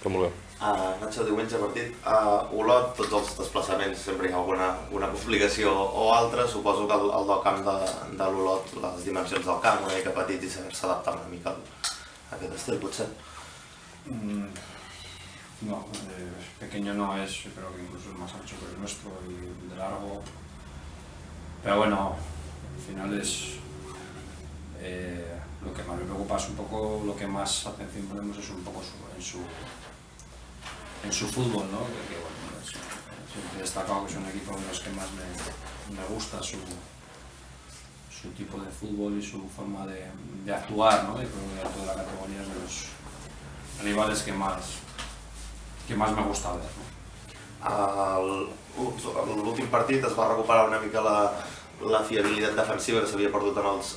Que molt bé. Nacho, diumenge partit. Olot, tots els desplaçaments sempre hi ha alguna complicació o altra. Suposo que el del camp de l'Olot, les dimensions del camp una mica petits i saber-se adaptar una mica a aquest estil, potser. No, pequeño no es, yo creo que incluso es más ancho que el nuestro y de largo. Pero bueno, al final es lo que más me preocupa es un poco, lo que más atención ponemos es un poco en su fútbol, ¿no? Que bueno, siempre he destacado que es un equipo de los que más me gusta su tipo de fútbol y su forma de actuar, ¿no? Yo creo que de toda la categoría es de los rivales que más me gusta ver, no? L'últim partit es va recuperar una mica la fiabilitat defensiva que s'havia perdut en els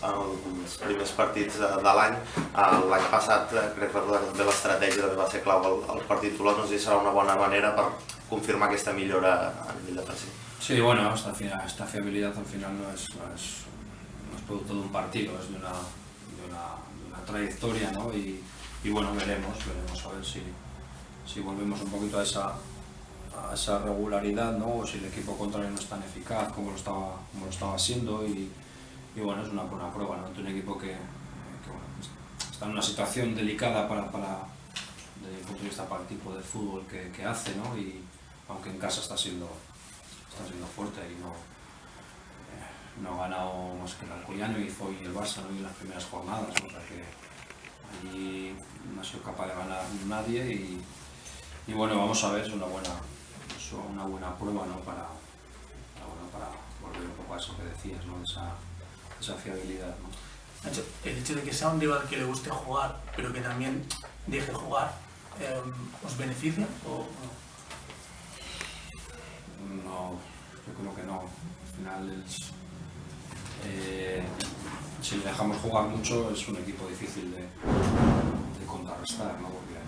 primers partits de l'any. L'any passat crec recordar que també l'estratègia també va ser clau al partit d'Olot. No sé si serà una bona manera per confirmar aquesta millora a nivell defensiu. Sí, bueno, esta fiabilidad al final no es producto de un partido, es de una trayectoria, ¿no? Y bueno, veremos a ver si volvemos un poquito a esa regularidad, ¿no? O si el equipo contrario no es tan eficaz como lo estaba siendo y bueno, es una buena prueba, ¿no? Un equipo que bueno, está en una situación delicada desde mi punto de vista para el tipo de fútbol que hace, ¿no? Y aunque en casa está siendo fuerte y no ha ganado más que el Alcoyano y el Barça, ¿no? En las primeras jornadas, ¿no? O sea que allí no ha sido capaz de ganar nadie y bueno, vamos a ver, es una buena prueba, ¿no? para volver un poco a eso que decías, ¿no? Esa fiabilidad, ¿no? Nacho, el hecho de que sea un rival que le guste jugar, pero que también deje jugar, ¿os beneficia o no? No, yo creo que no. Al final si le dejamos jugar mucho es un equipo difícil de contrarrestar, ¿no? Porque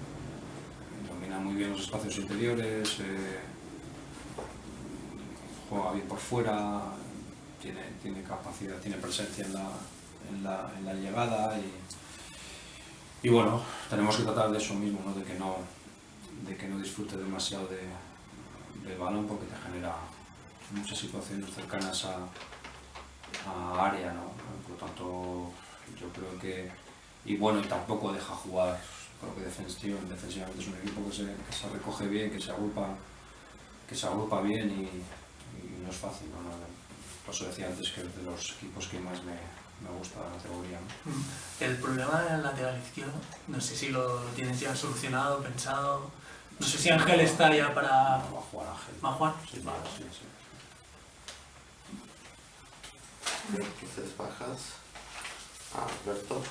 domina muy bien los espacios interiores, juega bien por fuera, tiene capacidad, tiene presencia en la llegada y bueno, tenemos que tratar de eso mismo, ¿no? De que no disfrute demasiado del balón porque te genera muchas situaciones cercanas a área, ¿no? Por lo tanto, yo creo que... Y bueno, y tampoco deja jugar, creo que defensivamente es un equipo que se recoge bien, que se agrupa bien y no es fácil, ¿no? Por eso decía antes que es de los equipos que más me gusta la categoría, ¿no? El problema del lateral izquierdo, no sé si lo tienes ya solucionado, pensado. No sé si Ángel está ya para... Va a jugar Ángel. ¿Va a jugar? Sí, vale. sí. Quizás bajas. Alberto.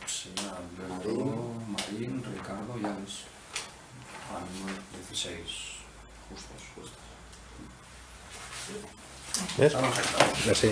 Sí, Alberto, Marín, Ricardo y Alex. Ahora mismo 16 justos. Més? Estamos afectados. Merci.